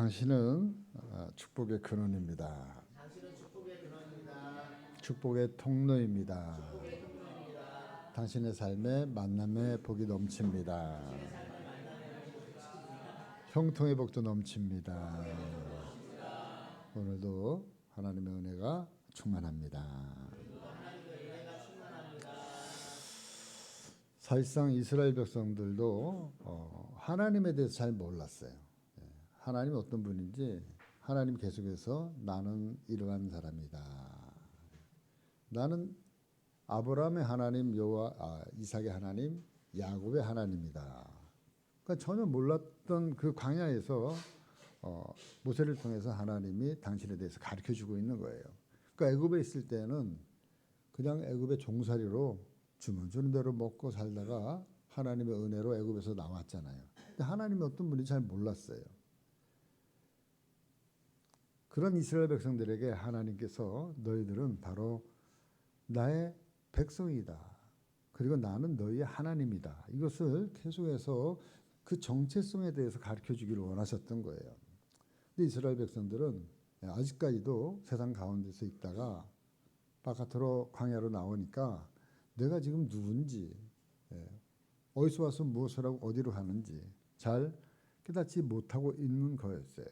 당신은 축복의 근원입니다. 축복의 통로입니다. 당신의 삶에 만남의 복이 넘칩니다. 형통의 복도 넘칩니다. 오늘도 하나님의 은혜가 충만합니다. 사실상 이스라엘 백성들도 하나님에 대해서 잘 몰랐어요. 하나님이 어떤 분인지 하나님 계속해서 나는 이러한 사람이다. 나는 아브라함의 하나님 이삭의 하나님 야곱의 하나님이다. 그러니까 전혀 몰랐던 그 광야에서 모세를 통해서 하나님이 당신에 대해서 가르쳐주고 있는 거예요. 그러니까 애굽에 있을 때는 그냥 애굽의 종살이로 주면 주는 대로 먹고 살다가 하나님의 은혜로 애굽에서 나왔잖아요. 근데 하나님이 어떤 분인지 잘 몰랐어요. 그런 이스라엘 백성들에게 하나님께서 너희들은 바로 나의 백성이다. 그리고 나는 너희의 하나님이다. 이것을 계속해서 그 정체성에 대해서 가르쳐주기를 원하셨던 거예요. 근데 이스라엘 백성들은 아직까지도 세상 가운데서 있다가 바깥으로 광야로 나오니까 내가 지금 누군지, 어디서 와서 무엇을 하고 어디로 가는지 잘 깨닫지 못하고 있는 거였어요.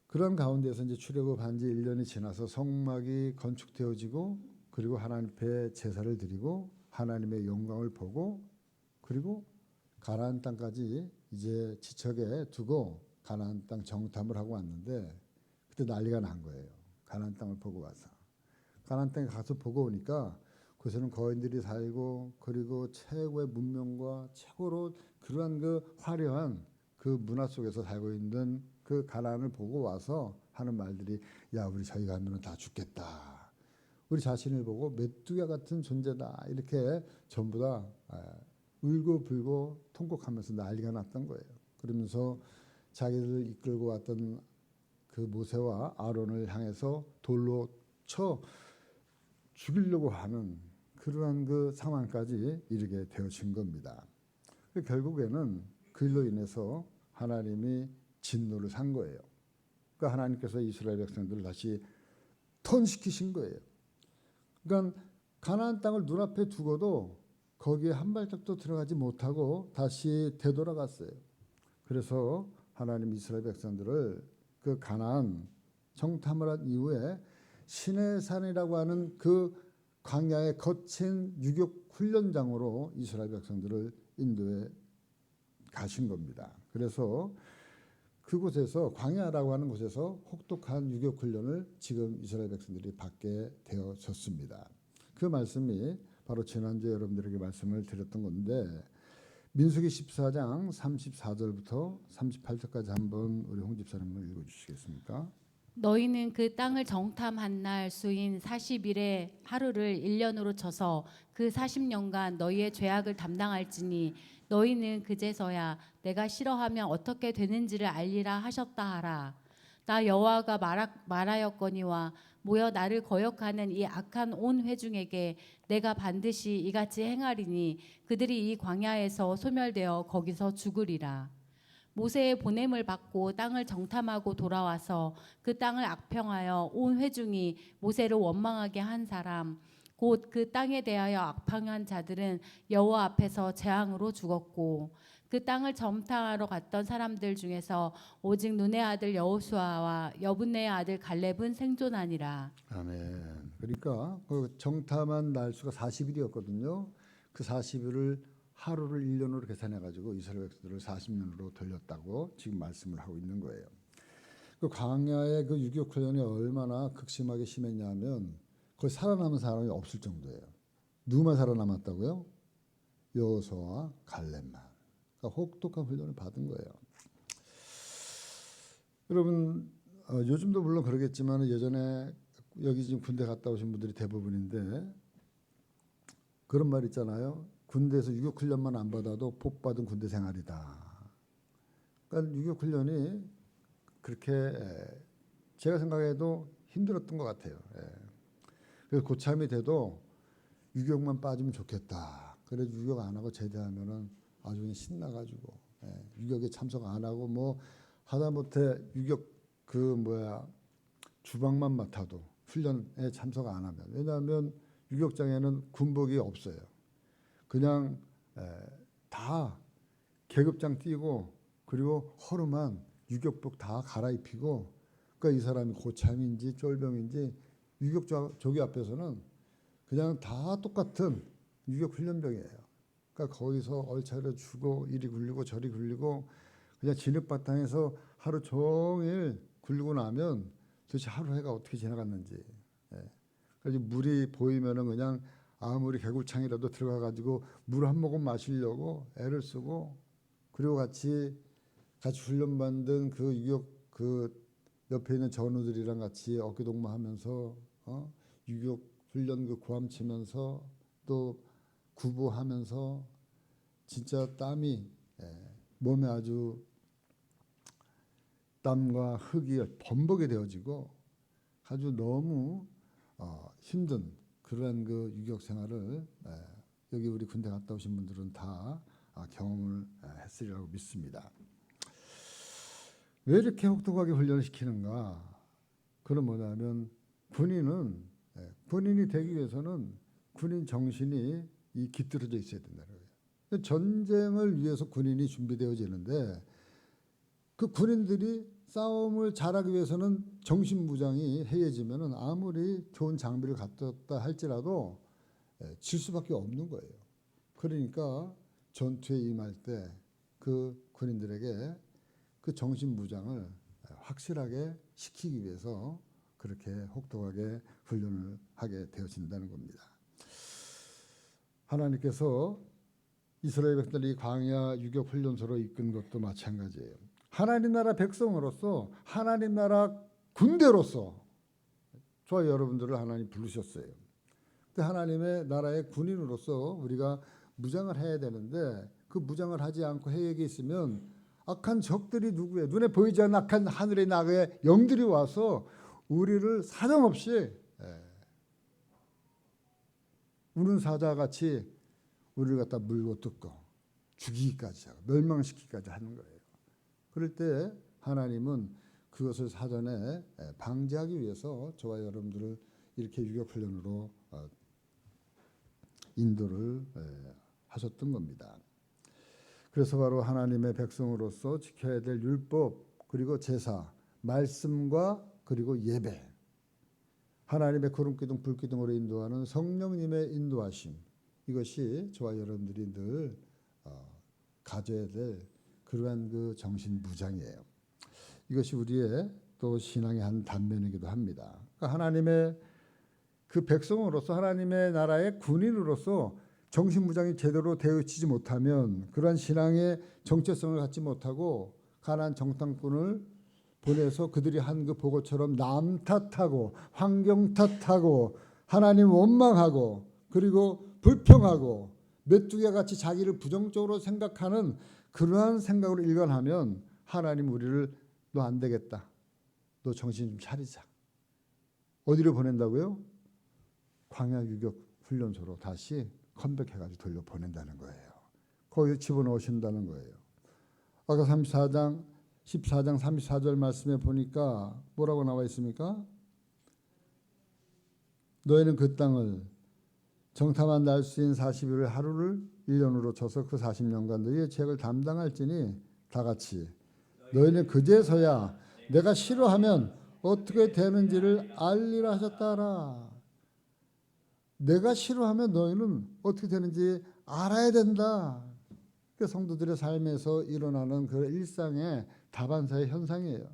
그런 가운데서 이제 출애굽한 지 1년이 지나서 성막이 건축되어지고 그리고 하나님 앞에 제사를 드리고 하나님의 영광을 보고 그리고 가나안 땅까지 이제 지척에 두고 가나안 땅 정탐을 하고 왔는데 그때 난리가 난 거예요. 가나안 땅을 보고 와서 가나안 땅에 가서 보고 오니까 그곳에는 거인들이 살고 그리고 최고의 문명과 최고로 그러한 그 화려한 그 문화 속에서 살고 있는 그 가나안을 보고 와서 하는 말들이 야 우리 저기 가면 다 죽겠다. 우리 자신을 보고 메뚜기 같은 존재다. 이렇게 전부 다 울고불고 통곡하면서 난리가 났던 거예요. 그러면서 자기들을 이끌고 왔던 그 모세와 아론을 향해서 돌로 쳐 죽이려고 하는 그러한 그 상황까지 이르게 되어진 겁니다. 결국에는 그 일로 인해서 하나님이 진노를 산 거예요. 그러니까 하나님께서 이스라엘 백성들을 다시 턴시키신 거예요. 그러니까 가나안 땅을 눈앞에 두고도 거기에 한 발짝도 들어가지 못하고 다시 되돌아갔어요. 그래서 하나님 이스라엘 백성들을 그 가나안 정탐을 한 이후에 시내산이라고 하는 그 광야의 거친 유격 훈련장으로 이스라엘 백성들을 인도해 가신 겁니다. 그래서 그곳에서 광야라고 하는 곳에서 혹독한 유격 훈련을 지금 이스라엘 백성들이 받게 되어졌습니다. 그 말씀이 바로 지난주에 여러분들에게 말씀을 드렸던 건데 민수기 14장 34절부터 38절까지 한번 우리 홍 집사님 읽어주시겠습니까? 너희는 그 땅을 정탐한 날 수인 40일의 하루를 1년으로 쳐서 그 40년간 너희의 죄악을 담당할지니 너희는 그제서야 내가 싫어하면 어떻게 되는지를 알리라 하셨다 하라. 나 여호와가 말하였거니와 모여 나를 거역하는 이 악한 온 회중에게 내가 반드시 이같이 행하리니 그들이 이 광야에서 소멸되어 거기서 죽으리라. 모세의 보냄을 받고 땅을 정탐하고 돌아와서 그 땅을 악평하여 온 회중이 모세를 원망하게 한 사람 곧 그 땅에 대하여 악평한 자들은 여호와 앞에서 재앙으로 죽었고 그 땅을 정탐하러 갔던 사람들 중에서 오직 눈의 아들 여호수아와 여분네의 아들 갈렙은 생존하니라. 아멘. 그러니까 그 정탐한 날수가 40일이었거든요. 그 40일을 하루를 1년으로 계산해 가지고 이스라엘 백성들을 40년으로 돌렸다고 지금 말씀을 하고 있는 거예요. 그 광야의 그 유격 훈련이 얼마나 극심하게 심했냐면 거의 살아남은 사람이 없을 정도예요. 누구만 살아남았다고요? 여호수아와 갈렙만. 그러니까 혹독한 훈련을 받은 거예요. 여러분 요즘도 물론 그러겠지만 예전에 여기 지금 군대 갔다 오신 분들이 대부분인데 그런 말 있잖아요. 군대에서 유격훈련만 안 받아도 복 받은 군대 생활이다. 그러니까 유격훈련이 그렇게 제가 생각해도 힘들었던 것 같아요. 그래서 고참이 돼도 유격만 빠지면 좋겠다. 그래서 유격 안 하고 제대하면은 아주 신나가지고 유격에 참석 안 하고 뭐 하다못해 유격 주방만 맡아도 훈련에 참석 안 하면, 왜냐하면 유격장에는 군복이 없어요. 그냥 다 계급장 띄고 그리고 허름한 유격복 다 갈아입히고, 그러니까 이 사람이 고참인지 쫄병인지 유격 조교 앞에서는 그냥 다 똑같은 유격 훈련병이에요. 그러니까 거기서 얼차려 주고 이리 굴리고 저리 굴리고 그냥 진흙바탕에서 하루 종일 굴리고 나면 도대체 하루 해가 어떻게 지나갔는지. 그래서 물이 보이면은 그냥 아무리 개구창이라도 들어가 가지고 물 한 모금 마시려고 애를 쓰고, 그리고 같이 훈련받은 그 유격 옆에 있는 전우들이랑 같이 어깨동무하면서 유격 훈련 고함 치면서 또 구보하면서 진짜 땀이 몸에 아주 땀과 흙이 범벅이 되어지고 아주 너무 힘든 그런 그 유격 생활을 여기 우리 군대 갔다 오신 분들은 다 경험을 했으리라고 믿습니다. 왜 이렇게 혹독하게 훈련을 시키는가? 그건 뭐냐면 군인이 되기 위해서는 군인 정신이 깃들어져 있어야 된다는 거예요. 전쟁을 위해서 군인이 준비되어지는데 그 군인들이 싸움을 잘하기 위해서는 정신무장이 해야지면은 아무리 좋은 장비를 갖다 할지라도 질 수밖에 없는 거예요. 그러니까 전투에 임할 때 그 군인들에게 그 정신무장을 확실하게 시키기 위해서 그렇게 혹독하게 훈련을 하게 되어진다는 겁니다. 하나님께서 이스라엘 백성들이 광야 유격 훈련소로 이끈 것도 마찬가지예요. 하나님 나라 백성으로서, 하나님 나라 군대로서 저와 여러분들을 하나님 부르셨어요. 근데 하나님의 나라의 군인으로서 우리가 무장을 해야 되는데, 그 무장을 하지 않고 해외에 있으면 악한 적들이 누구예요? 눈에 보이지 않는 악한 하늘의 나그의 영들이 와서 우리를 사정없이 우는 사자같이 우리를 갖다 물고 뜯고 죽이기까지 하고 멸망시키기까지 하는 거예요. 그럴 때 하나님은 그것을 사전에 방지하기 위해서 저와 여러분들을 이렇게 유격훈련으로 인도를 하셨던 겁니다. 그래서 바로 하나님의 백성으로서 지켜야 될 율법, 그리고 제사, 말씀과 그리고 예배, 하나님의 구름기둥 불기둥으로 인도하는 성령님의 인도하심, 이것이 저와 여러분들이 늘 가져야 될 그러한 그 정신 무장이에요. 이것이 우리의 또 신앙의 한 단면이기도 합니다. 그러니까 하나님의 그 백성으로서, 하나님의 나라의 군인으로서 정신 무장이 제대로 되어지지 못하면, 그러한 신앙의 정체성을 갖지 못하고 가나안 정탐꾼을 보내서 그들이 한 그 보고처럼 남 탓하고 환경 탓하고 하나님 원망하고 그리고 불평하고 메뚜기와 같이 자기를 부정적으로 생각하는 그러한 생각으로 일관하면 하나님 우리를 너 안 되겠다, 너 정신 좀 차리자, 어디로 보낸다고요? 광야 유격 훈련소로 다시 컴백해가지고 돌려보낸다는 거예요. 거기서 집어넣으신다는 거예요. 아까 14장 34절 말씀에 보니까 뭐라고 나와 있습니까? 너희는 그 땅을 정탐한 날수인 40일의 하루를 1년으로 쳐서 그 40년간 너희의 죄악을 담당할지니 다 같이 너희는 그제서야 내가 싫어하면 어떻게 되는지를 알리라 하셨다라. 내가 싫어하면 너희는 어떻게 되는지 알아야 된다. 그 성도들의 삶에서 일어나는 그 일상의 다반사의 현상이에요.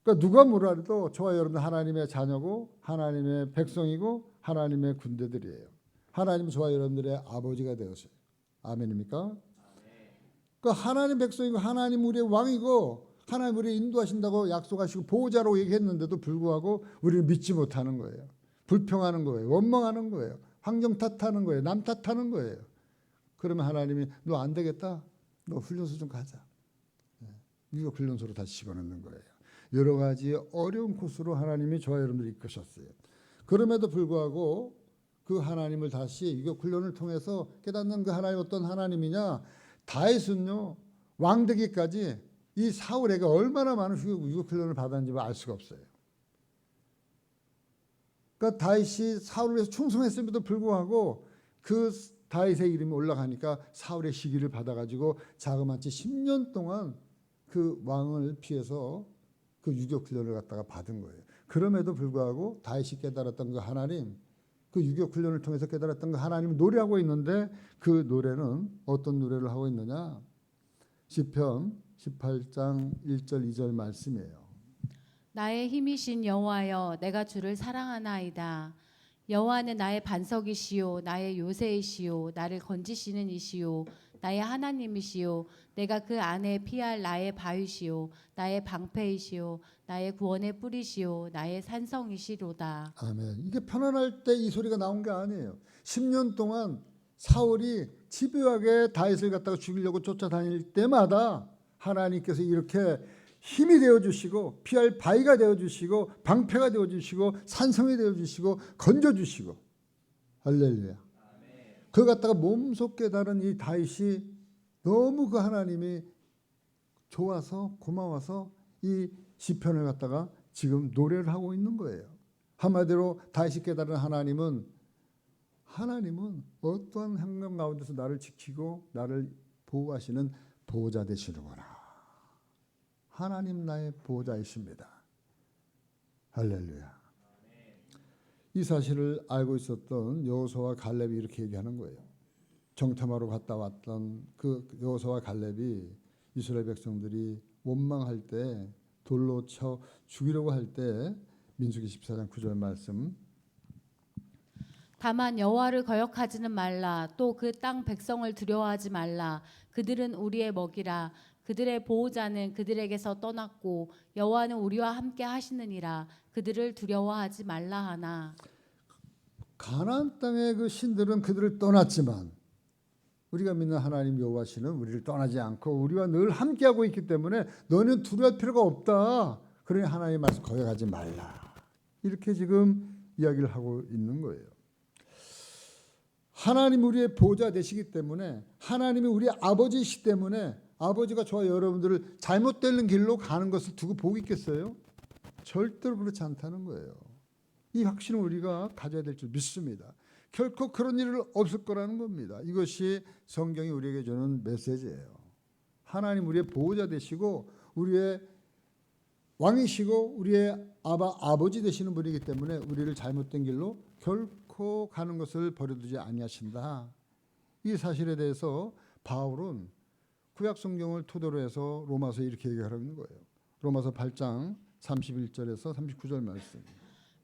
그러니까 누가 뭐라 해도 저와 여러분 하나님의 자녀고 하나님의 백성이고 하나님의 군대들이에요. 하나님은 저와 여러분들의 아버지가 되었어요. 아멘입니까? 그러니까 하나님 백성이고 하나님 우리의 왕이고 하나님 우리를 인도하신다고 약속하시고 보호자라고 얘기했는데도 불구하고 우리를 믿지 못하는 거예요. 불평하는 거예요. 원망하는 거예요. 환경 탓하는 거예요. 남 탓하는 거예요. 그러면 하나님이 너 안 되겠다, 너 훈련소 좀 가자, 유격 훈련소로 다시 집어넣는 거예요. 여러 가지 어려운 코스로 하나님이 저와 여러분들을 이끄셨어요. 그럼에도 불구하고 그 하나님을 다시 유격 훈련을 통해서 깨닫는 그 하나님 어떤 하나님이냐, 다윗은요 왕되기까지 이 사울에게 얼마나 많은 유격 훈련을 받았는지 알 수가 없어요. 그러니까 다윗이 사울을 위해서 충성했음에도 불구하고 그 다윗의 이름이 올라가니까 사울의 시기를 받아가지고 자그마치 10년 동안 그 왕을 피해서 그 유격 훈련을 갖다가 받은 거예요. 그럼에도 불구하고 다윗이 깨달았던 그 하나님, 그 유격 훈련을 통해서 깨달았던 그 하나님을 노래하고 있는데 그 노래는 어떤 노래를 하고 있느냐? 시편 18장 1절 2절 말씀이에요. 나의 힘이신 여호와여, 내가 주를 사랑하나이다. 여호와는 나의 반석이시요 나의 요새이시요 나를 건지시는 이시요 나의 하나님이시요 내가 그 안에 피할 나의 바위시요 나의 방패이시요 나의 구원의 뿌리시요 나의 산성이시로다. 아멘. 이게 편안할 때 이 소리가 나온 게 아니에요. 10년 동안 사울이 집요하게 다윗을 갖다가 죽이려고 쫓아다닐 때마다 하나님께서 이렇게 힘이 되어주시고 피할 바위가 되어주시고 방패가 되어주시고 산성이 되어주시고 건져주시고 할렐루야. 그걸 갖다가 몸소 깨달은 이 다윗이 너무 그 하나님이 좋아서 고마워서 이 시편을 갖다가 지금 노래를 하고 있는 거예요. 한마디로 다윗이 깨달은 하나님은 어떠한 환경 가운데서 나를 지키고 나를 보호하시는 보호자 되시는구나. 하나님 나의 보호자이십니다. 할렐루야. 이 사실을 알고 있었던 여호수아와 갈렙이 이렇게 얘기하는 거예요. 정탐하러 갔다 왔던 그 여호수아와 갈렙이 이스라엘 백성들이 원망할 때 돌로 쳐 죽이려고 할 때 민수기 14장 9절 말씀. 다만 여호와를 거역하지는 말라. 또 그 땅 백성을 두려워하지 말라. 그들은 우리의 먹이라. 그들의 보호자는 그들에게서 떠났고 여호와는 우리와 함께 하시느니라. 그들을 두려워하지 말라 하나. 가나안 땅의 그 신들은 그들을 떠났지만 우리가 믿는 하나님 여호와시는 우리를 떠나지 않고 우리와 늘 함께하고 있기 때문에 너는 두려워할 필요가 없다. 그러니 하나님 말씀 거역하지 말라. 이렇게 지금 이야기를 하고 있는 거예요. 하나님 우리의 보호자 되시기 때문에 하나님이 우리의 아버지이시기 때문에 아버지가 저와 여러분들을 잘못되는 길로 가는 것을 두고 보고 있겠어요? 절대로 그렇지 않다는 거예요. 이 확신을 우리가 가져야 될 줄 믿습니다. 결코 그런 일은 없을 거라는 겁니다. 이것이 성경이 우리에게 주는 메시지예요. 하나님 우리의 보호자 되시고 우리의 왕이시고 우리의 아버지 되시는 분이기 때문에 우리를 잘못된 길로 결코 가는 것을 버려두지 아니하신다. 이 사실에 대해서 바울은 구약 성경을 토대로 해서 로마서 이렇게 얘기하고 있는 거예요. 로마서 8장 31절에서 39절 말씀.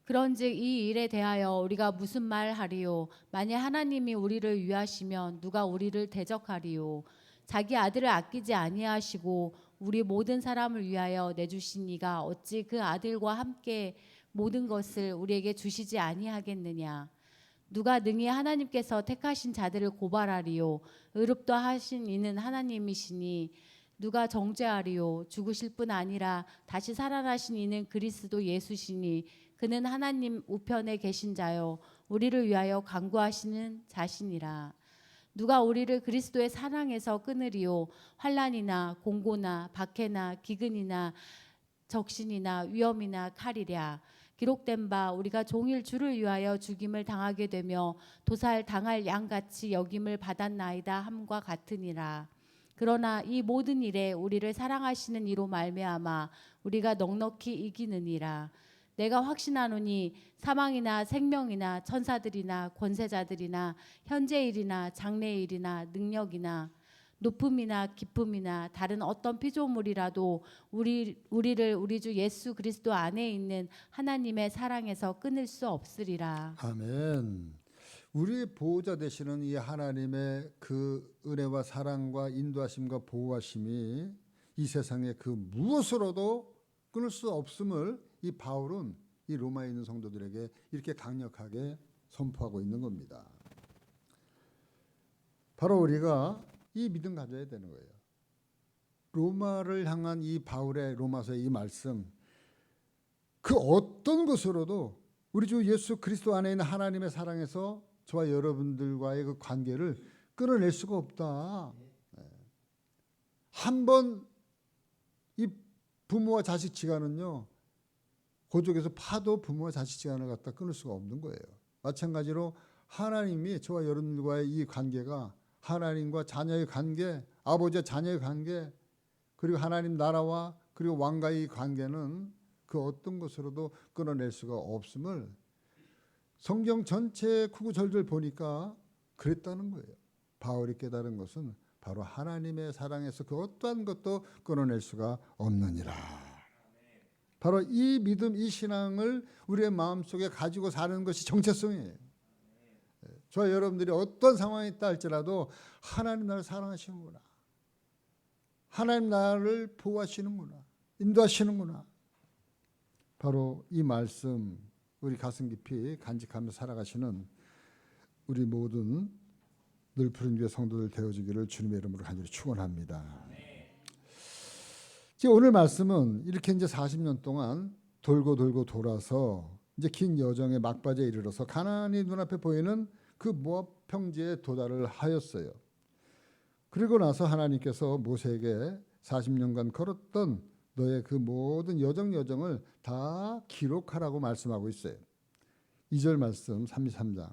그런즉 이 일에 대하여 우리가 무슨 말하리요? 만일 하나님이 우리를 위하시면 누가 우리를 대적하리요? 자기 아들을 아끼지 아니하시고 우리 모든 사람을 위하여 내주신 이가 어찌 그 아들과 함께 모든 것을 우리에게 주시지 아니하겠느냐? 누가 능히 하나님께서 택하신 자들을 고발하리요? 의롭다 하신 이는 하나님이시니 누가 정죄하리요? 죽으실 뿐 아니라 다시 살아나신 이는 그리스도 예수시니 그는 하나님 우편에 계신 자요 우리를 위하여 간구하시는 자신이라. 누가 우리를 그리스도의 사랑에서 끊으리요? 환난이나 공고나 박해나 기근이나 적신이나 위험이나 칼이랴. 기록된 바 우리가 종일 주를 위하여 죽임을 당하게 되며 도살 당할 양같이 여김을 받았나이다 함과 같으니라. 그러나 이 모든 일에 우리를 사랑하시는 이로 말미암아 우리가 넉넉히 이기느니라. 내가 확신하노니 사망이나 생명이나 천사들이나 권세자들이나 현재일이나 장래일이나 능력이나 높음이나 깊음이나 다른 어떤 피조물이라도 우리를 우리 주 예수 그리스도 안에 있는 하나님의 사랑에서 끊을 수 없으리라. 아멘. 우리의 보호자 되시는 이 하나님의 그 은혜와 사랑과 인도하심과 보호하심이 이 세상의 그 무엇으로도 끊을 수 없음을 이 바울은 이 로마에 있는 성도들에게 이렇게 강력하게 선포하고 있는 겁니다. 바로 우리가 이 믿음 가져야 되는 거예요. 로마를 향한 이 바울의 로마서의 이 말씀, 그 어떤 것으로도 우리 주 예수 그리스도 안에 있는 하나님의 사랑에서 저와 여러분들과의 그 관계를 끊어낼 수가 없다. 한번 이 부모와 자식 지간은요, 고족에서 파도 부모와 자식 지간을 갖다 끊을 수가 없는 거예요. 마찬가지로 하나님이 저와 여러분들과의 이 관계가 하나님과 자녀의 관계, 아버지와 자녀의 관계, 그리고 하나님 나라와 그리고 왕가의 관계는 그 어떤 것으로도 끊어낼 수가 없음을 성경 전체 구구절절 보니까 그랬다는 거예요. 바울이 깨달은 것은 바로 하나님의 사랑에서 그 어떠한 것도 끊어낼 수가 없느니라. 바로 이 믿음, 이 신앙을 우리의 마음속에 가지고 사는 것이 정체성이에요. 저와 여러분들이 어떤 상황에 있다 할지라도 하나님 나를 사랑하시는구나, 하나님 나를 보호하시는구나, 인도하시는구나. 바로 이 말씀 우리 가슴 깊이 간직하며 살아가시는 우리 모든 늘 푸른 교회 성도들 되어주기를 주님의 이름으로 간절히 축원합니다. 오늘 말씀은 이렇게 이제 40년 동안 돌고 돌아서 이제 긴 여정의 막바지에 이르러서 가나안이 눈앞에 보이는 그 모압 평지에 도달을 하였어요. 그리고 나서 하나님께서 모세에게 40년간 걸었던 너의 그 모든 여정을 다 기록하라고 말씀하고 있어요. 2절 말씀 33장.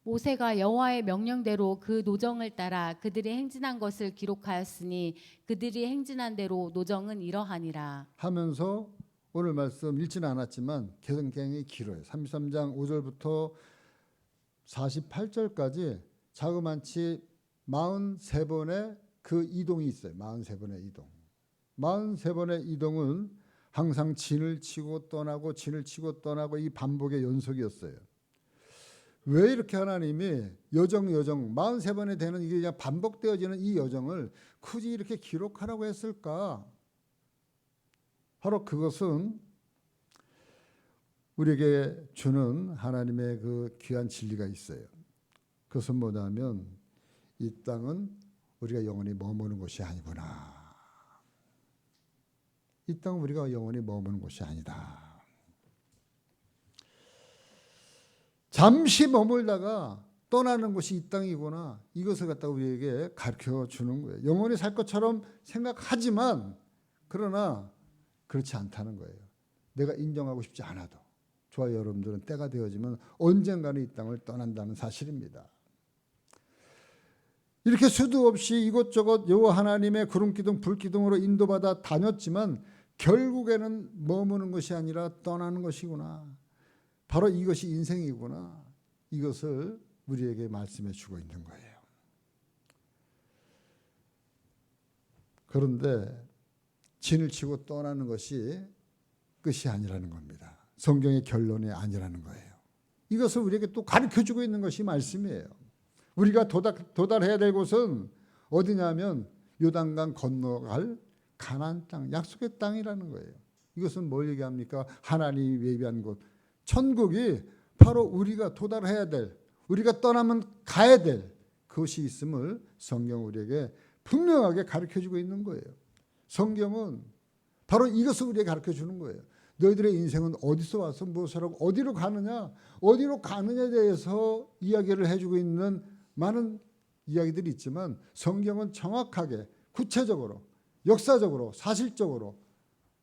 모세가 여호와의 명령대로 그 노정을 따라 그들이 행진한 것을 기록하였으니 그들이 행진한 대로 노정은 이러하니라 하면서 오늘 말씀 읽지는 않았지만 굉장히 길어요. 33장 5절부터 48절까지 자그마치 43번의 그 이동이 있어요. 43번의 이동. 43번의 이동은 항상 진을 치고 떠나고 진을 치고 떠나고 이 반복의 연속이었어요. 왜 이렇게 하나님이 여정 43번에 되는 이게 그냥 반복되어지는 이 여정을 굳이 이렇게 기록하라고 했을까? 바로 그것은 우리에게 주는 하나님의 그 귀한 진리가 있어요. 그것은 뭐냐면 이 땅은 우리가 영원히 머무는 곳이 아니구나. 이 땅은 우리가 영원히 머무는 곳이 아니다. 잠시 머물다가 떠나는 곳이 이 땅이구나. 이것을 갖다가 우리에게 가르쳐 주는 거예요. 영원히 살 것처럼 생각하지만 그러나 그렇지 않다는 거예요. 내가 인정하고 싶지 않아도 저와 여러분들은 때가 되어지면 언젠가는 이 땅을 떠난다는 사실입니다. 이렇게 수도 없이 이곳저곳 여호와 하나님의 구름기둥 불기둥으로 인도받아 다녔지만 결국에는 머무는 것이 아니라 떠나는 것이구나. 바로 이것이 인생이구나. 이것을 우리에게 말씀해 주고 있는 거예요. 그런데 진을 치고 떠나는 것이 끝이 아니라는 겁니다. 성경의 결론이 아니라는 거예요. 이것을 우리에게 또 가르쳐주고 있는 것이 말씀이에요. 우리가 도달해야 될 곳은 어디냐면 요단강 건너갈 가나안 땅, 약속의 땅이라는 거예요. 이것은 뭘 얘기합니까? 하나님이 예비한 곳. 천국이 바로 우리가 도달해야 될, 우리가 떠나면 가야 될 그것이 있음을 성경 우리에게 분명하게 가르쳐주고 있는 거예요. 성경은 바로 이것을 우리에게 가르쳐주는 거예요. 너희들의 인생은 어디서 와서 무엇을 하고 어디로 가느냐에 대해서 이야기를 해주고 있는 많은 이야기들이 있지만 성경은 정확하게 구체적으로 역사적으로 사실적으로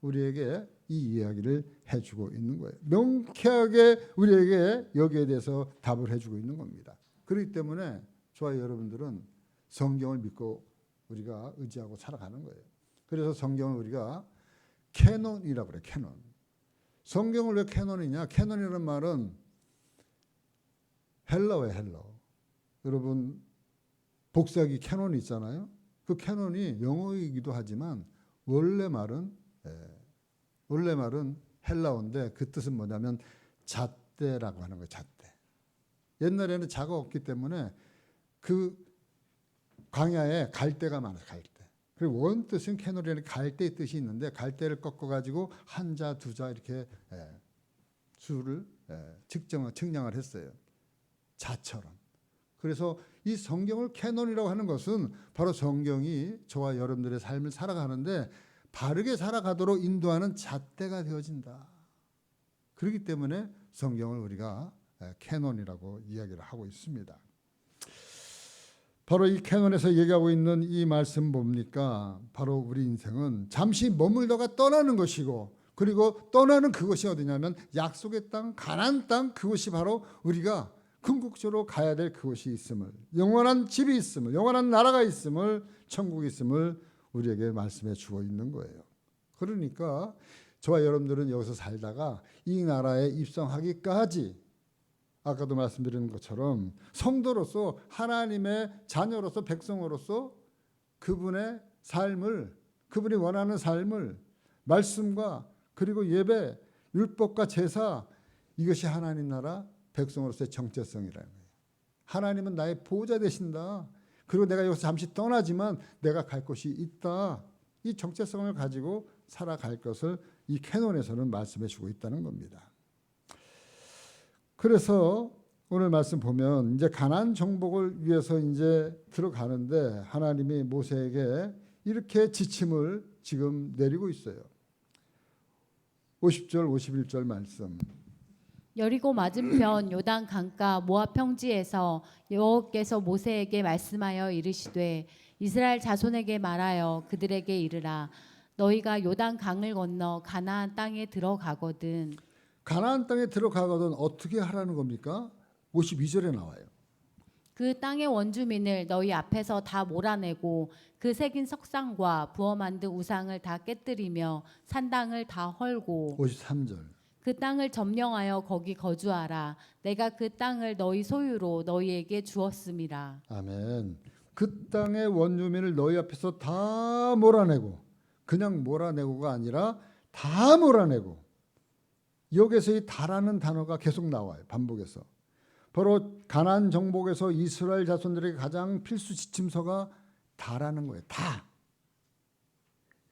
우리에게 이 이야기를 해주고 있는 거예요. 명쾌하게 우리에게 여기에 대해서 답을 해주고 있는 겁니다. 그렇기 때문에 저와 여러분들은 성경을 믿고 우리가 의지하고 살아가는 거예요. 그래서 성경을 우리가 캐논이라고 그래요. 캐논. 성경을 왜 캐논이냐? 캐논이라는 말은 헬러예요. 헬러. 여러분 복사기 캐논이 있잖아요. 그 캐논이 영어이기도 하지만 원래 말은 헬라어인데 그 뜻은 뭐냐면 잣대라고 하는 거예요. 잣대. 옛날에는 자가 없기 때문에 그 광야에 갈대가 많아요. 갈대. 그리고 원 뜻은 캐논이라는 갈대의 뜻이 있는데 갈대를 꺾어가지고 한자 두자 이렇게 수를 측량을 했어요. 자처럼. 그래서 이 성경을 캐논이라고 하는 것은 바로 성경이 저와 여러분들의 삶을 살아가는데 바르게 살아가도록 인도하는 잣대가 되어진다. 그렇기 때문에 성경을 우리가 캐논이라고 이야기를 하고 있습니다. 바로 이 캐논에서 얘기하고 있는 이 말씀 뭡니까? 바로 우리 인생은 잠시 머물다가 떠나는 것이고, 그리고 떠나는 그것이 어디냐면 약속의 땅, 가나안 땅, 그것이 바로 우리가 궁극적으로 가야 될 그것이 있음을, 영원한 집이 있음을, 영원한 나라가 있음을, 천국이 있음을 우리에게 말씀해 주고 있는 거예요. 그러니까 저와 여러분들은 여기서 살다가 이 나라에 입성하기까지, 아까도 말씀드린 것처럼 성도로서, 하나님의 자녀로서, 백성으로서 그분의 삶을, 그분이 원하는 삶을, 말씀과 그리고 예배, 율법과 제사, 이것이 하나님 나라 백성으로서의 정체성이라는 거예요. 하나님은 나의 보호자 되신다. 그리고 내가 여기서 잠시 떠나지만 내가 갈 곳이 있다. 이 정체성을 가지고 살아갈 것을 이 캐논에서는 말씀해 주고 있다는 겁니다. 그래서 오늘 말씀 보면 이제 가나안 정복을 위해서 이제 들어가는데 하나님이 모세에게 이렇게 지침을 지금 내리고 있어요. 50절 51절 말씀. 여리고 맞은편 요단 강가 모압 평지에서 여호와께서 모세에게 말씀하여 이르시되 이스라엘 자손에게 말하여 그들에게 이르라 너희가 요단 강을 건너 가나안 땅에 들어가거든. 가나안 땅에 들어가거든 어떻게 하라는 겁니까? 52절에 나와요. 그 땅의 원주민을 너희 앞에서 다 몰아내고 그 새긴 석상과 부어 만든 우상을 다 깨뜨리며 산당을 다 헐고 53절. 그 땅을 점령하여 거기 거주하라. 내가 그 땅을 너희 소유로 너희에게 주었음이라. 아멘. 그 땅의 원주민을 너희 앞에서 다 몰아내고, 그냥 몰아내고가 아니라 다 몰아내고, 여기서 이 다라는 단어가 계속 나와요. 반복해서. 바로 가나안 정복에서 이스라엘 자손들에게 가장 필수 지침서가 다라는 거예요. 다.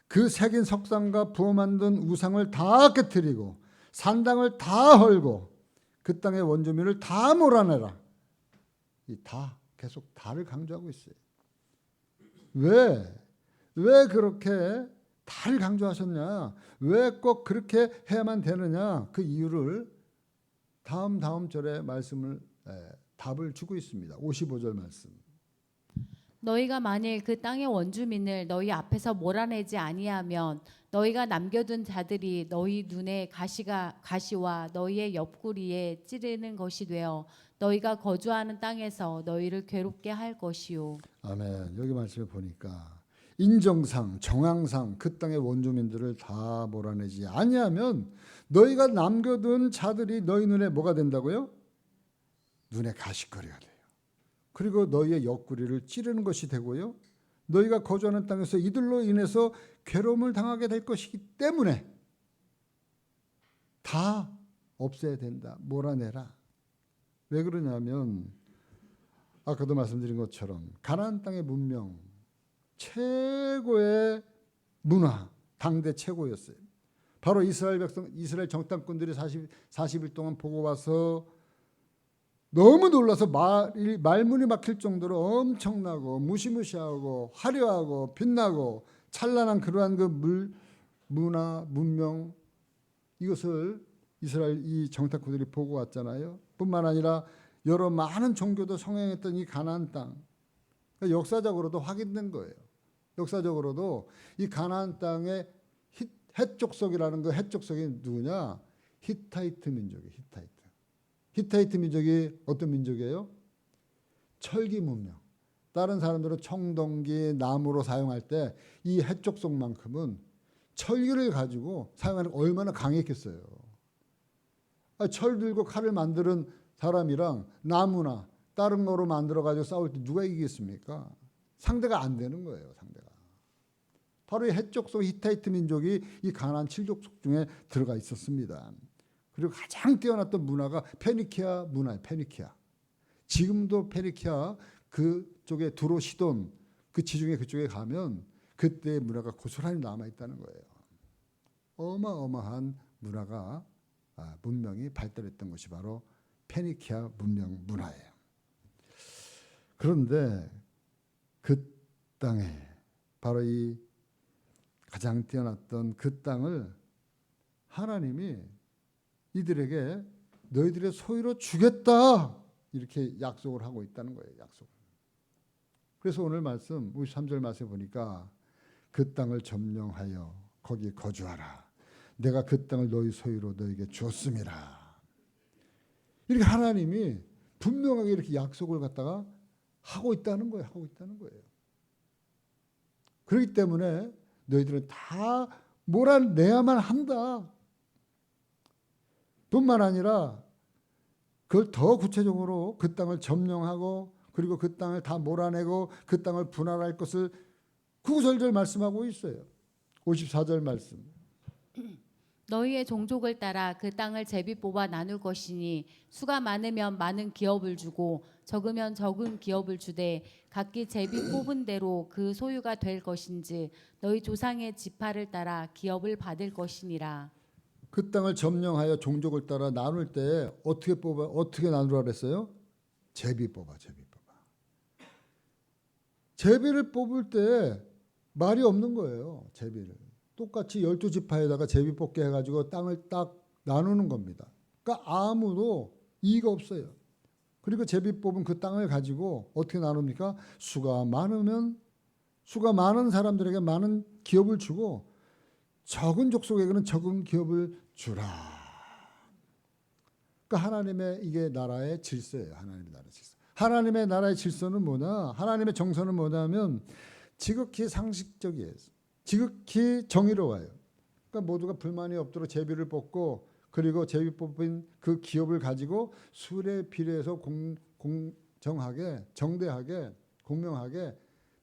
그 새긴 석상과 부어 만든 우상을 다 깨뜨리고 산당을 다 헐고 그 땅의 원주민을 다 몰아내라. 이 다, 계속 다를 강조하고 있어요. 왜 그렇게 다를 강조하셨냐? 왜 꼭 그렇게 해야만 되느냐? 그 이유를 다음 절에 말씀을 답을 주고 있습니다. 55절 말씀. 너희가 만일 그 땅의 원주민을 너희 앞에서 몰아내지 아니하면 너희가 남겨둔 자들이 너희 눈에 가시와 너희의 옆구리에 찌르는 것이 되어 너희가 거주하는 땅에서 너희를 괴롭게 할 것이요. 아멘. 여기 말씀을 보니까 인정상, 정황상 그 땅의 원주민들을 다 몰아내지 아니하면 너희가 남겨둔 자들이 너희 눈에 뭐가 된다고요? 눈에 가시거리가 돼요. 그리고 너희의 옆구리를 찌르는 것이 되고요. 너희가 거주하는 땅에서 이들로 인해서 괴로움을 당하게 될 것이기 때문에 다 없애야 된다. 몰아내라. 왜 그러냐면 아까도 말씀드린 것처럼 가나안 땅의 문명, 최고의 문화, 당대 최고였어요. 바로 이스라엘 백성, 이스라엘 정탐꾼들이 40일 동안 보고 와서 너무 놀라서 말문이 막힐 정도로 엄청나고 무시무시하고 화려하고 빛나고 찬란한 그러한 그 문화, 문명, 이것을 이스라엘 이 정탐꾼들이 보고 왔잖아요. 뿐만 아니라 여러 많은 종교도 성행했던 이 가나안 땅, 그러니까 역사적으로도 확인된 거예요. 역사적으로도 이 가나안 땅의 헷족속이라는 그 헷족속이 누구냐? 히타이트 민족이에요. 히타이트 민족이 어떤 민족이에요? 철기 문명. 다른 사람들은 청동기, 나무로 사용할 때 이 헷족속만큼은 철기를 가지고 사용하는 게 얼마나 강했겠어요. 철 들고 칼을 만드는 사람이랑 나무나 다른 거로 만들어 가지고 싸울 때 누가 이기겠습니까? 상대가 안 되는 거예요. 상대가. 바로 이 헷족속 히타이트 민족이 이 가나안 7족속 중에 들어가 있었습니다. 그리고 가장 뛰어났던 문화가 페니키아 문화예요. 페니키아. 지금도 페니키아 그쪽에 두로 시돈 그 지중해 그쪽에 가면 그때의 문화가 고스란히 남아있다는 거예요. 어마어마한 문화가 문명이 발달했던 것이 바로 페니키아 문화예요. 그런데 그 땅에 바로 이 가장 뛰어났던 그 땅을 하나님이 이들에게 너희들의 소유로 주겠다 이렇게 약속을 하고 있다는 거예요. 약속. 그래서 오늘 말씀 53절 말씀 보니까 그 땅을 점령하여 거기에 거주하라. 내가 그 땅을 너희 소유로 너에게 주었음이라. 이렇게 하나님이 분명하게 이렇게 약속을 갖다가 하고 있다는 거예요. 하고 있다는 거예요. 그렇기 때문에 너희들은 다 몰아내야만 한다. 뿐만 아니라 그걸 더 구체적으로 그 땅을 점령하고 그리고 그 땅을 다 몰아내고 그 땅을 분할할 것을 구구절절 말씀하고 있어요. 54절 말씀. 너희의 종족을 따라 그 땅을 제비 뽑아 나눌 것이니 수가 많으면 많은 기업을 주고 적으면 적은 기업을 주되 각기 제비 뽑은 대로 그 소유가 될 것인지 너희 조상의 지파를 따라 기업을 받을 것이니라. 그 땅을 점령하여 종족을 따라 나눌 때 어떻게 나누라 그랬어요? 제비 뽑아. 제비를 뽑을 때 말이 없는 거예요. 제비를. 똑같이 12지파에다가 제비 뽑게 해가지고 땅을 딱 나누는 겁니다. 그러니까 아무도 이의가 없어요. 그리고 제비 뽑은 그 땅을 가지고 어떻게 나눕니까? 수가 많은 사람들에게 많은 기업을 주고 적은 족속에게는 적은 기업을 주라. 그러니까 하나님의 이게 나라의 질서예요. 하나님의 나라의 질서. 하나님의 나라의 질서는 뭐냐? 하나님의 정서는 뭐냐면 지극히 상식적이에요. 지극히 정의로워요. 그러니까 모두가 불만이 없도록 제비를 뽑고 그리고 제비 뽑힌 그 기업을 가지고 수레에 비례해서 공정하게 정대하게 공명하게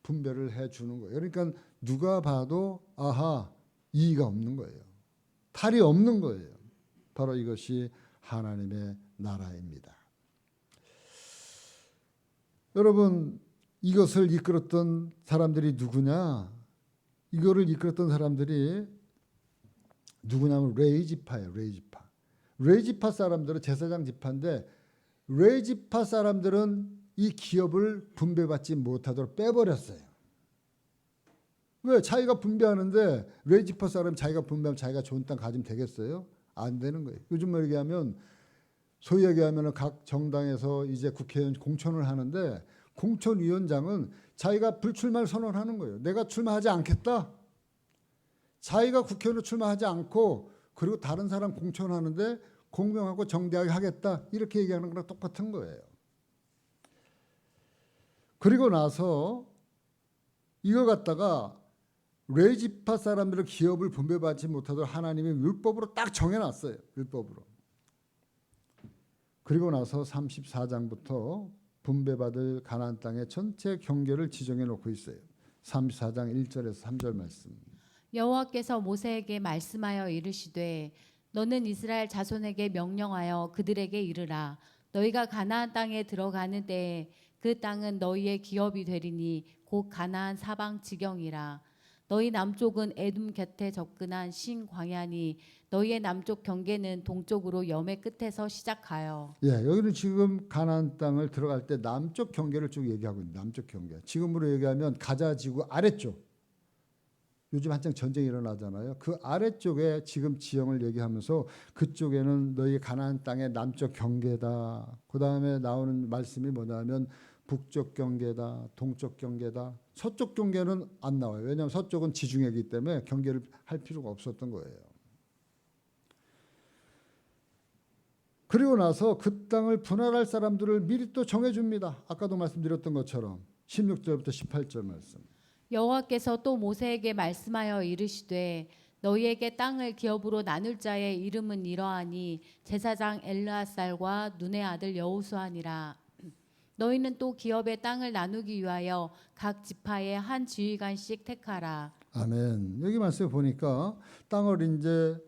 분배를 해주는 거예요. 그러니까 누가 봐도 아하 이의가 없는 거예요. 탈이 없는 거예요. 바로 이것이 하나님의 나라입니다. 여러분 이것을 이끌었던 사람들이 누구냐? 이거를 이끌었던 사람들이 누구냐면 레이지파예요. 레이지파 사람들은 제사장 지파인데 레이지파 사람들은 이 기업을 분배받지 못하도록 빼버렸어요. 왜? 자기가 분배하는데 레이지파 사람 자기가 분배하면 자기가 좋은 땅 가지면 되겠어요? 안 되는 거예요. 요즘 얘기하면 소위 얘기하면 각 정당에서 이제 국회의원 공천을 하는데 공천위원장은 자기가 불출마를 선언하는 거예요. 내가 출마하지 않겠다. 자기가 국회의원으로 출마하지 않고 그리고 다른 사람 공천하는데 공명하고 정대하게 하겠다. 이렇게 얘기하는 거랑 똑같은 거예요. 그리고 나서 이거 갖다가 레이지파 사람들의 기업을 분배받지 못하도록 하나님이 율법으로 딱 정해놨어요. 율법으로. 그리고 나서 34장부터 분배받을 가나안 땅의 전체 경계를 지정해 놓고 있어요. 34장 1절에서 3절 말씀. 여호와께서 모세에게 말씀하여 이르시되 너는 이스라엘 자손에게 명령하여 그들에게 이르라. 너희가 가나안 땅에 들어가는 때에 그 땅은 너희의 기업이 되리니 곧 가나안 사방 지경이라. 너희 남쪽은 에돔 곁에 접근한 신 광야니 너희의 남쪽 경계는 동쪽으로 염해 끝에서 시작하여. 예, 여기는 지금 가나안 땅을 들어갈 때 남쪽 경계를 쭉 얘기하고 있는 남쪽 경계. 지금으로 얘기하면 가자 지구 아래쪽. 요즘 한창 전쟁이 일어나잖아요. 그 아래쪽에 지금 지형을 얘기하면서 그쪽에는 너희 가나안 땅의 남쪽 경계다. 그 다음에 나오는 말씀이 뭐냐면 북쪽 경계다, 동쪽 경계다. 서쪽 경계는 안 나와요. 왜냐하면 서쪽은 지중해이기 때문에 경계를 할 필요가 없었던 거예요. 그리고 나서 그 땅을 분할할 사람들을 미리 또 정해줍니다. 아까도 말씀드렸던 것처럼 16절부터 18절 말씀. 여호와께서 또 모세에게 말씀하여 이르시되 너희에게 땅을 기업으로 나눌 자의 이름은 이러하니 제사장 엘르아살과 눈의 아들 여호수아니라. 너희는 또 기업의 땅을 나누기 위하여 각 지파에 한 지휘관씩 택하라. 아멘. 여기 말씀에 보니까 땅을 이제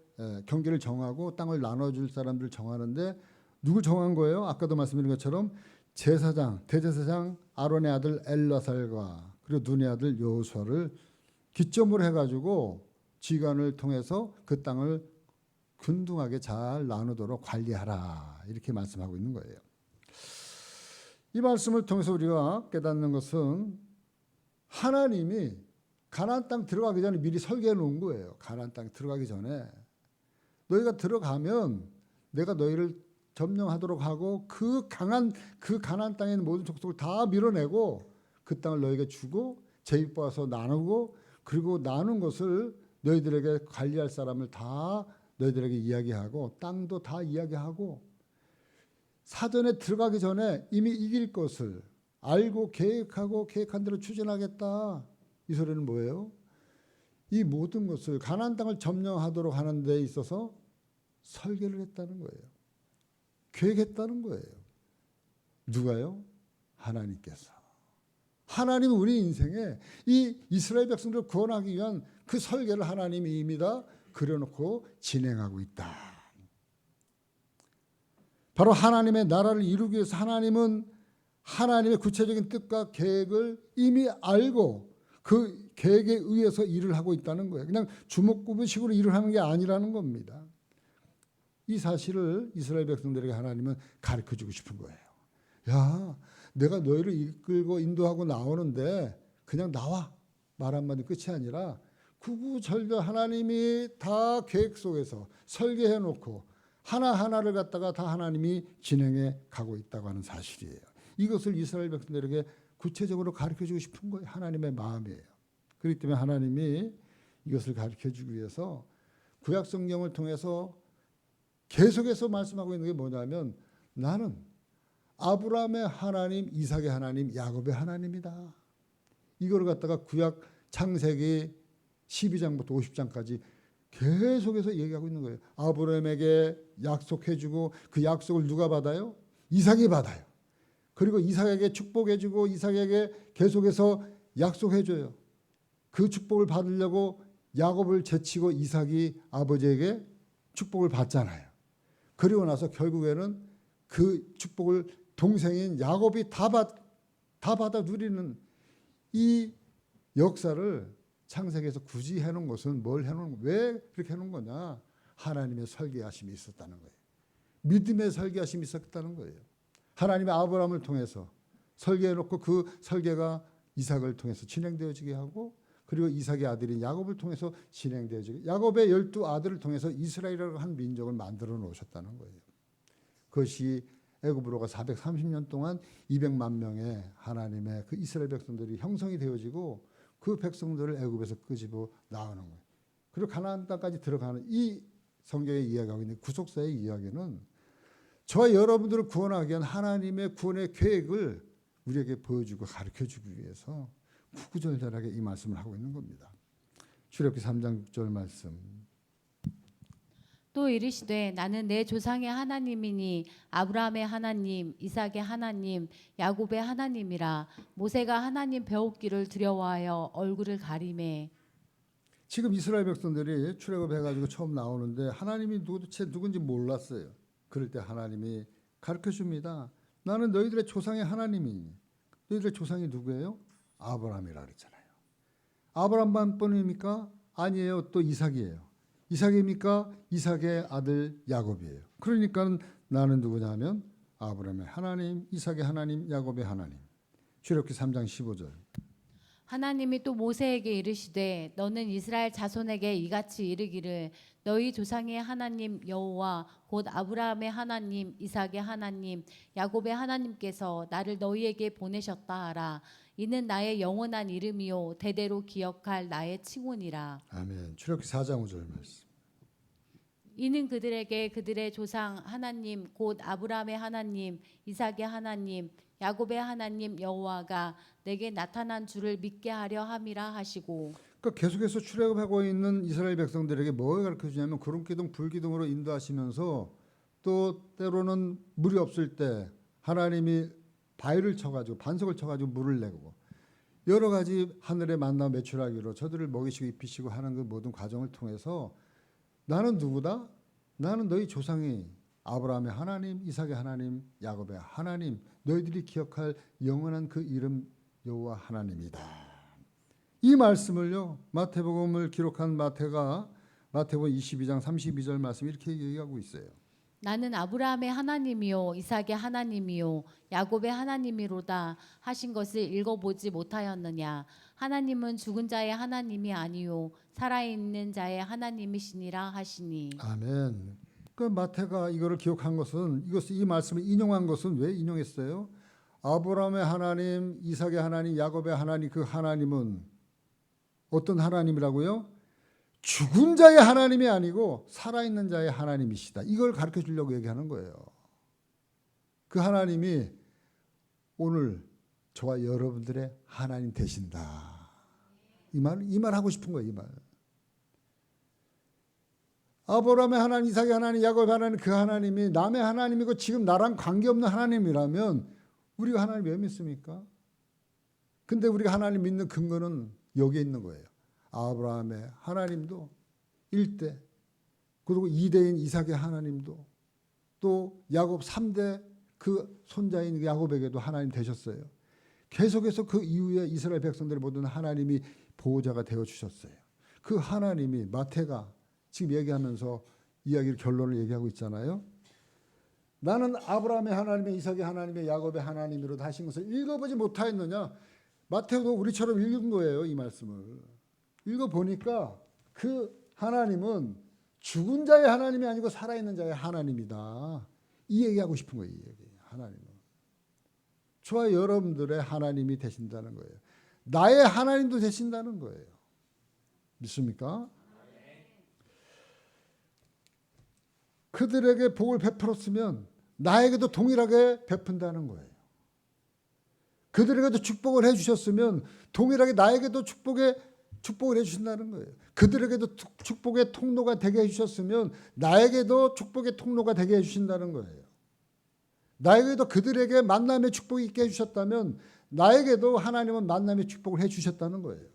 경계를 정하고 땅을 나눠줄 사람들 정하는데 누구 정한 거예요? 아까도 말씀드린 것처럼 제사장, 대제사장 아론의 아들 엘르아살과 그리고 눈의 아들 여호수아를 기점으로 해가지고 지휘관을 통해서 그 땅을 균등하게 잘 나누도록 관리하라 이렇게 말씀하고 있는 거예요. 이 말씀을 통해서 우리가 깨닫는 것은 하나님이 가나안 땅 들어가기 전에 미리 설계해 놓은 거예요. 가나안 땅 들어가기 전에 너희가 들어가면 내가 너희를 점령하도록 하고 그 가나안 땅에 있는 모든 족속을 다 밀어내고 그 땅을 너에게 주고 제비뽑아서 나누고 그리고 나눈 것을 너희들에게 관리할 사람을 다 너희들에게 이야기하고 땅도 다 이야기하고 사전에 들어가기 전에 이미 이길 것을 알고 계획하고 계획한 대로 추진하겠다. 이 소리는 뭐예요? 이 모든 것을 가나안 땅을 점령하도록 하는 데 있어서 설계를 했다는 거예요. 계획했다는 거예요. 누가요? 하나님께서. 하나님은 우리 인생에 이 이스라엘 백성들을 구원하기 위한 그 설계를 하나님이 이미 다 그려놓고 진행하고 있다. 바로 하나님의 나라를 이루기 위해서 하나님은 하나님의 구체적인 뜻과 계획을 이미 알고 그 계획에 의해서 일을 하고 있다는 거예요. 그냥 주먹구구식으로 일을 하는 게 아니라는 겁니다. 이 사실을 이스라엘 백성들에게 하나님은 가르쳐주고 싶은 거예요. 야, 내가 너희를 이끌고 인도하고 나오는데 그냥 나와. 말 한마디 끝이 아니라 구구절절 하나님이 다 계획 속에서 설계해놓고 하나하나를 갖다가 다 하나님이 진행해 가고 있다고 하는 사실이에요. 이것을 이스라엘 백성들에게 구체적으로 가르쳐주고 싶은 거예요. 하나님의 마음이에요. 그렇기 때문에 하나님이 이것을 가르쳐주기 위해서 구약 성경을 통해서 계속해서 말씀하고 있는 게 뭐냐면 나는 아브라함의 하나님, 이삭의 하나님, 야곱의 하나님이다. 이걸 갖다가 구약 창세기 12장부터 50장까지 계속해서 얘기하고 있는 거예요. 아브라함에게 약속해주고 그 약속을 누가 받아요? 이삭이 받아요. 그리고 이삭에게 축복해주고 이삭에게 계속해서 약속해줘요. 그 축복을 받으려고 야곱을 제치고 이삭이 아버지에게 축복을 받잖아요. 그리고 나서 결국에는 그 축복을 동생인 야곱이 다 받아 누리는 이 역사를 창세기에서 굳이 해놓은 것은 뭘 해놓은 왜 그렇게 해놓은 거냐? 하나님의 설계하심이 있었다는 거예요. 믿음의 설계하심이 있었다는 거예요. 하나님의 아브라함을 통해서 설계해놓고 그 설계가 이삭을 통해서 진행되어지게 하고 그리고 이삭의 아들인 야곱을 통해서 진행되어지게 야곱의 12아들을 통해서 이스라엘이라는 한 민족을 만들어 놓으셨다는 거예요. 그것이 애굽으로가 430년 동안 200만 명의 하나님의 그 이스라엘 백성들이 형성이 되어지고 그 백성들을 애굽에서 끄집어 나오는 거예요. 그리고 가나안 땅까지 들어가는 이 성경에 이야기하고 있는 구속사의 이야기는 저와 여러분들을 구원하기 위한 하나님의 구원의 계획을 우리에게 보여주고 가르쳐주기 위해서 구구절절하게 이 말씀을 하고 있는 겁니다. 출애굽기 3장 6절 말씀. 또 이르시되 나는 내 조상의 하나님이니 아브라함의 하나님, 이삭의 하나님, 야곱의 하나님이라. 모세가 하나님 배웠기를 두려워하여 얼굴을 가리매. 지금 이스라엘 백성들이 출애굽해가지고 처음 나오는데 하나님이 도대체 누군지 몰랐어요. 그럴 때 하나님이 가르쳐 줍니다. 나는 너희들의 조상의 하나님이니. 너희들의 조상이 누구예요? 아브라함이라 그랬잖아요. 아브라함만 뿐입니까? 아니에요. 또 이삭이에요. 이삭입니까? 이삭의 아들 야곱이에요. 그러니까 나는 누구냐면 아브라함의 하나님, 이삭의 하나님, 야곱의 하나님. 출애굽기 3장 15절. 하나님이 또 모세에게 이르시되 너는 이스라엘 자손에게 이같이 이르기를 너희 조상의 하나님 여호와 곧 아브라함의 하나님, 이삭의 하나님, 야곱의 하나님께서 나를 너희에게 보내셨다 하라. 이는 나의 영원한 이름이요 대대로 기억할 나의 칭호니라. 아멘. 출애굽기 4장 5절 말씀. 이는 그들에게 그들의 조상 하나님 곧 아브라함의 하나님, 이삭의 하나님, 야곱의 하나님 여호와가 내게 나타난 줄을 믿게 하려 함이라 하시고. 그러니까 계속해서 출애굽하고 있는 이스라엘 백성들에게 뭘 가르쳐 주냐면 구름기둥 불기둥으로 인도하시면서 또 때로는 물이 없을 때 하나님이 바위를 쳐가지고 반석을 쳐가지고 물을 내고 여러 가지 하늘의 만나 매출하기로 저들을 먹이시고 입히시고 하는 그 모든 과정을 통해서 나는 누구다? 나는 너희 조상이 아브라함의 하나님, 이삭의 하나님, 야곱의 하나님, 너희들이 기억할 영원한 그 이름 여호와 하나님이다. 이 말씀을요 마태복음을 기록한 마태가 마태복음 22장 32절 말씀 이렇게 얘기하고 있어요. 나는 아브라함의 하나님이요 이삭의 하나님이요 야곱의 하나님이로다 하신 것을 읽어보지 못하였느냐. 하나님은 죽은 자의 하나님이 아니요 살아있는 자의 하나님이시니라 하시니. 아멘. 그 마태가 이거를 기록한 것은 이 말씀을 인용한 것은 왜 인용했어요? 아브라함의 하나님, 이삭의 하나님, 야곱의 하나님, 그 하나님은 어떤 하나님이라고요? 죽은 자의 하나님이 아니고 살아있는 자의 하나님이시다. 이걸 가르쳐 주려고 얘기하는 거예요. 그 하나님이 오늘 저와 여러분들의 하나님 되신다. 이 말 하고 싶은 거예요. 이 말. 아브라함의 하나님, 이삭의 하나님, 야곱의 하나님, 그 하나님이 남의 하나님이고 지금 나랑 관계없는 하나님이라면 우리가 하나님 왜 믿습니까? 근데 우리가 하나님 믿는 근거는 여기에 있는 거예요. 아브라함의 하나님도 1대, 그리고 2대인 이삭의 하나님도, 또 야곱 3대 그 손자인 야곱에게도 하나님 되셨어요. 계속해서 그 이후에 이스라엘 백성들의 모든 하나님이 보호자가 되어주셨어요. 그 하나님이 마태가 지금 얘기하면서 이야기를 결론을 얘기하고 있잖아요. 나는 아브라함의 하나님의, 이삭의 하나님의, 야곱의 하나님으로 하신 것을 읽어보지 못하였느냐. 마태도 우리처럼 읽은 거예요. 이 말씀을 읽어보니까 그 하나님은 죽은 자의 하나님이 아니고 살아있는 자의 하나님이다. 이 얘기하고 싶은 거예요. 이 얘기. 하나님은 저와 여러분들의 하나님이 되신다는 거예요. 나의 하나님도 되신다는 거예요. 믿습니까? 그들에게 복을 베풀었으면 나에게도 동일하게 베푼다는 거예요. 그들에게도 축복을 해주셨으면 동일하게 나에게도 축복을 해주신다는 거예요. 그들에게도 축복의 통로가 되게 해주셨으면 나에게도 축복의 통로가 되게 해주신다는 거예요. 나에게도 그들에게 만남의 축복이 있게 해주셨다면 나에게도 하나님은 만남의 축복을 해주셨다는 거예요.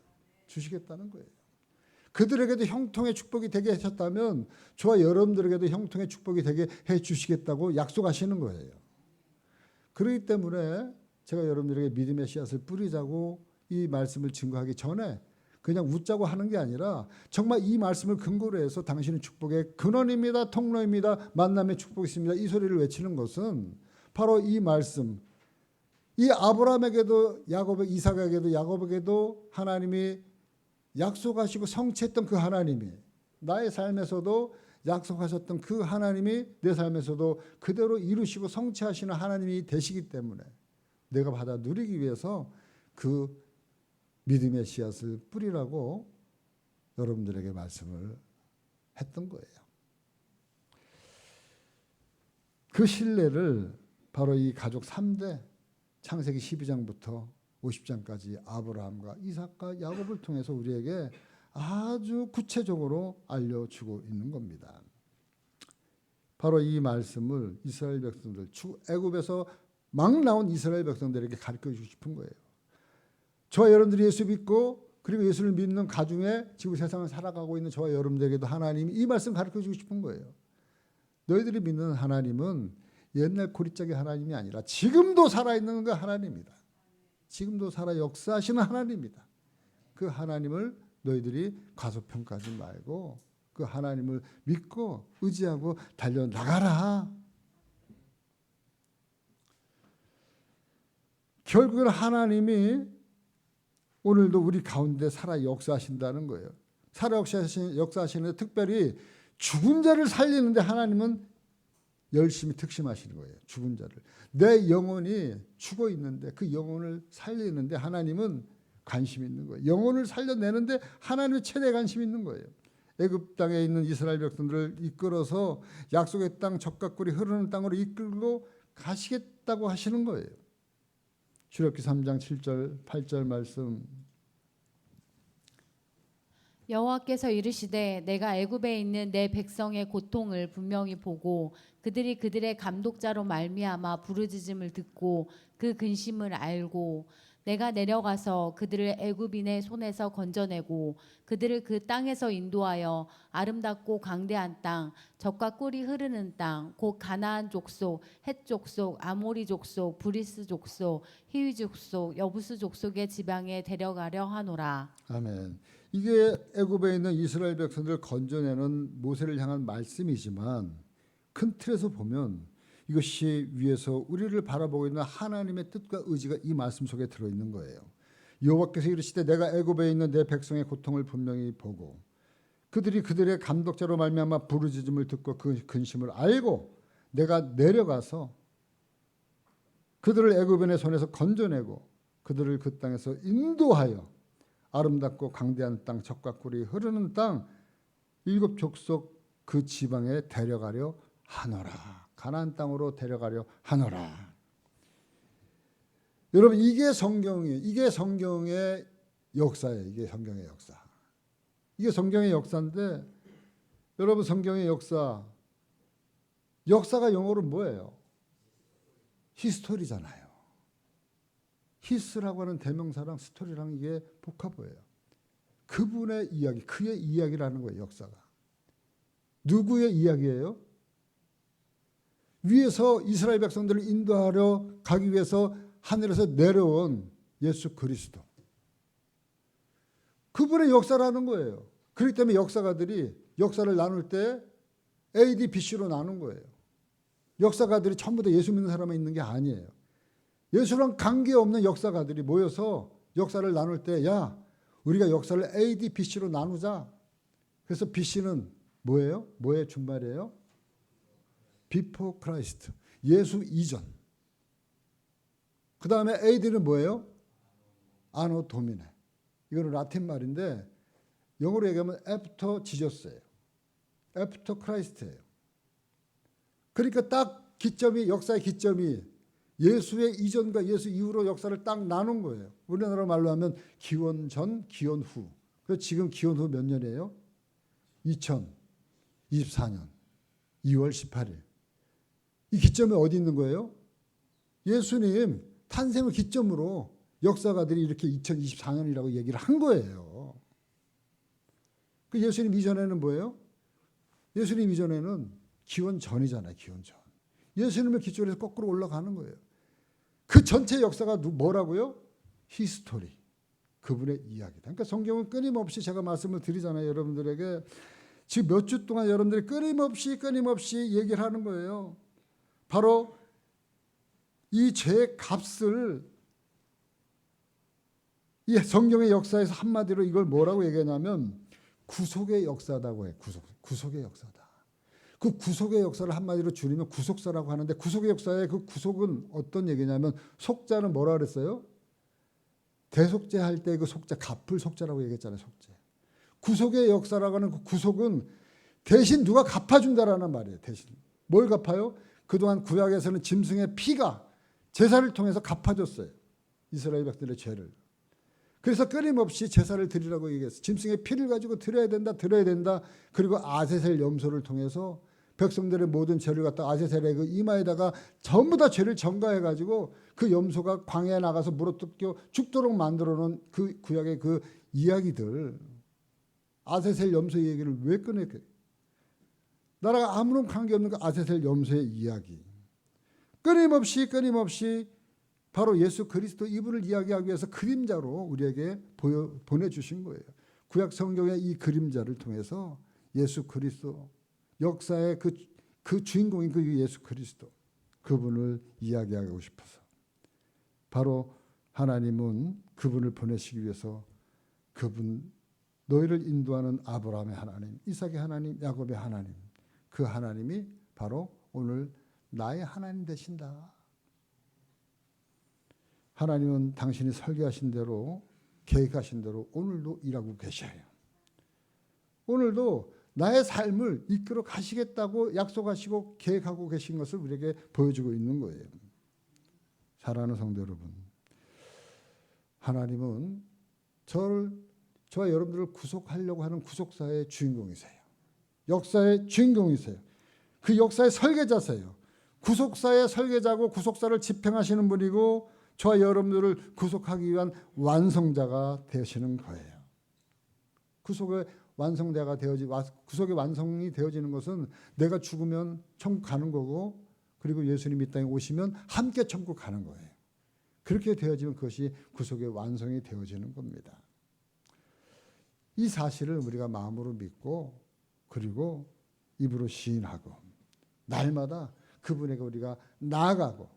주시겠다는 거예요. 그들에게도 형통의 축복이 되게 하셨다면 저와 여러분들에게도 형통의 축복이 되게 해주시겠다고 약속하시는 거예요. 그렇기 때문에 제가 여러분들에게 믿음의 씨앗을 뿌리자고 이 말씀을 증거하기 전에 그냥 웃자고 하는 게 아니라 정말 이 말씀을 근거로 해서 당신은 축복의 근원입니다. 통로입니다. 만남의 축복이 있습니다. 이 소리를 외치는 것은 바로 이 말씀, 이 아브라함에게도 이삭에게도 야곱에게도 하나님이 약속하시고 성취했던 그 하나님이 나의 삶에서도 약속하셨던 그 하나님이 내 삶에서도 그대로 이루시고 성취하시는 하나님이 되시기 때문에 내가 받아 누리기 위해서 그 믿음의 씨앗을 뿌리라고 여러분들에게 말씀을 했던 거예요. 그 신뢰를 바로 이 가족 3대 창세기 12장부터 50장까지 아브라함과 이삭과 야곱을 통해서 우리에게 아주 구체적으로 알려주고 있는 겁니다. 바로 이 말씀을 이스라엘 백성들, 애굽에서 막 나온 이스라엘 백성들에게 가르쳐주고 싶은 거예요. 저와 여러분들이 예수 믿고 그리고 예수를 믿는 가중에 지금 세상을 살아가고 있는 저와 여러분들에게도 하나님이 이 말씀 가르쳐주고 싶은 거예요. 너희들이 믿는 하나님은 옛날 고리짝의 하나님이 아니라 지금도 살아있는 그 하나님입니다. 지금도 살아 역사하시는 하나님입니다. 그 하나님을 너희들이 과소평가하지 말고 그 하나님을 믿고 의지하고 달려나가라. 결국은 하나님이 오늘도 우리 가운데 살아 역사하신다는 거예요. 살아 역사하시는데 특별히 죽은 자를 살리는데 하나님은 열심히 특심하시는 거예요. 죽은 자를. 내 영혼이 죽어 있는데 그 영혼을 살리는데 하나님은 관심이 있는 거예요. 영혼을 살려내는데 하나님의 최대 관심이 있는 거예요. 애굽 땅에 있는 이스라엘 백성들을 이끌어서 약속의 땅 적각꿀이 흐르는 땅으로 이끌고 가시겠다고 하시는 거예요. 출애굽기 3장 7절 8절 말씀. 여호와께서 이르시되 내가 애굽에 있는 내 백성의 고통을 분명히 보고 그들이 그들의 감독자로 말미암아 부르짖음을 듣고 그 근심을 알고 내가 내려가서 그들을 애굽인의 손에서 건져내고 그들을 그 땅에서 인도하여 아름답고 광대한 땅, 젖과 꿀이 흐르는 땅, 곧 가나안 족속, 헷 족속, 아모리 족속, 브리스 족속, 히위 족속, 여부스 족속의 지방에 데려가려 하노라. 아멘. 이게 애굽에 있는 이스라엘 백성들을 건져내는 모세를 향한 말씀이지만 큰 틀에서 보면 이것이 위에서 우리를 바라보고 있는 하나님의 뜻과 의지가 이 말씀 속에 들어있는 거예요. 여호와께서 이르시되 내가 애굽에 있는 내 백성의 고통을 분명히 보고 그들이 그들의 감독자로 말미암아 부르짖음을 듣고 그 근심을 알고 내가 내려가서 그들을 애굽인의 손에서 건져내고 그들을 그 땅에서 인도하여 아름답고 강대한 땅, 젖과 꿀이 흐르는 땅, 7 족속 그 지방에 데려가려 하노라. 가나안 땅으로 데려가려 하노라. 여러분, 이게 성경의 역사예요. 이게 성경의 역사. 이게 성경의 역사인데, 여러분, 성경의 역사가 영어로 뭐예요? 히스토리잖아요. 히스라고 하는 대명사랑 스토리랑 이게 복합어예요. 그분의 이야기, 그의 이야기라는 거예요. 역사가. 누구의 이야기예요? 위에서 이스라엘 백성들을 인도하려 가기 위해서 하늘에서 내려온 예수 그리스도. 그분의 역사라는 거예요. 그렇기 때문에 역사가들이 역사를 나눌 때 AD, BC로 나눈 거예요. 역사가들이 전부 다 예수 믿는 사람만 있는 게 아니에요. 예수랑 관계없는 역사가들이 모여서 역사를 나눌 때, 야, 우리가 역사를 AD, BC로 나누자. 그래서 BC는 뭐예요? 뭐의 준말이에요? Before Christ. 예수 이전. 그 다음에 AD는 뭐예요? Anno Domini. 이거는 라틴 말인데 영어로 얘기하면 After Jesus예요. After Christ예요. 그러니까 딱 기점이, 역사의 기점이 예수의 이전과 예수 이후로 역사를 딱 나눈 거예요. 우리나라 말로 하면 기원 전, 기원 후. 그래서 지금 기원 후 몇 년이에요? 2024년 2월 18일. 이 기점이 어디 있는 거예요? 예수님 탄생을 기점으로 역사가들이 이렇게 2024년이라고 얘기를 한 거예요. 그 예수님 이전에는 뭐예요? 예수님 이전에는 기원 전이잖아요. 기원 전. 예수님을 기초로 해서 거꾸로 올라가는 거예요. 그 전체 역사가 뭐라고요? 히스토리. 그분의 이야기다. 그러니까 성경은 끊임없이 제가 말씀을 드리잖아요. 여러분들에게. 지금 몇 주 동안 여러분들이 끊임없이 얘기를 하는 거예요. 바로 이 죄의 값을 이 성경의 역사에서 한마디로 이걸 뭐라고 얘기하냐면 구속의 역사다고 해요. 구속의 역사다. 그 구속의 역사를 한마디로 줄이면 구속사라고 하는데, 구속의 역사의 그 구속은 어떤 얘기냐면, 속자는 뭐라 그랬어요? 대속죄 할 때 그 속자, 갚을 속자라고 얘기했잖아요. 속죄. 구속의 역사라고 하는 그 구속은 대신 누가 갚아준다라는 말이에요. 대신. 뭘 갚아요? 그동안 구약에서는 짐승의 피가 제사를 통해서 갚아줬어요. 이스라엘 백성들의 죄를. 그래서 끊임없이 제사를 드리라고 얘기했어요. 짐승의 피를 가지고 드려야 된다. 그리고 아세셀 염소를 통해서 백성들의 모든 죄를 갖다 아세셀의 그 이마에다가 전부 다 죄를 전가해가지고 그 염소가 광야에 나가서 물어뜯겨 죽도록 만들어 놓은 그 구약의 그 이야기들. 아세셀 염소 얘기를 왜 꺼냈게? 나라가 아무런 관계없는 그 아세셀 염소의 이야기. 끊임없이 바로 예수 그리스도 이분을 이야기하기 위해서 그림자로 우리에게 보내주신 거예요. 구약 성경의 이 그림자를 통해서 예수 그리스도, 역사의 그 주인공인 그 예수 그리스도, 그분을 이야기하고 싶어서 바로 하나님은 그분을 보내시기 위해서 그분, 너희를 인도하는 아브라함의 하나님, 이삭의 하나님, 야곱의 하나님, 그 하나님이 바로 오늘 나의 하나님 되신다. 하나님은 당신이 설계하신 대로, 계획하신 대로 오늘도 일하고 계셔요. 오늘도 나의 삶을 이끌어 가시겠다고 약속하시고 계획하고 계신 것을 우리에게 보여주고 있는 거예요. 사랑하는 성도 여러분, 하나님은 저와 여러분들을 구속하려고 하는 구속사의 주인공이세요. 역사의 주인공이세요. 그 역사의 설계자세요. 구속사의 설계자고 구속사를 집행하시는 분이고 저와 여러분들을 구속하기 위한 완성자가 되시는 거예요. 구속의 완성자가 구속의 완성이 되어지는 것은 내가 죽으면 천국 가는 거고, 그리고 예수님 이 땅에 오시면 함께 천국 가는 거예요. 그렇게 되어지면 그것이 구속의 완성이 되어지는 겁니다. 이 사실을 우리가 마음으로 믿고, 그리고 입으로 시인하고, 날마다 그분에게 우리가 나아가고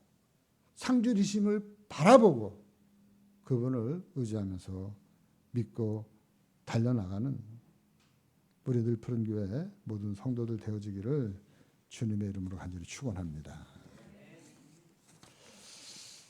상주리심을 바라보고 그분을 의지하면서 믿고 달려나가는 우리들 푸른교회 모든 성도들 되어지기를 주님의 이름으로 간절히 축원합니다.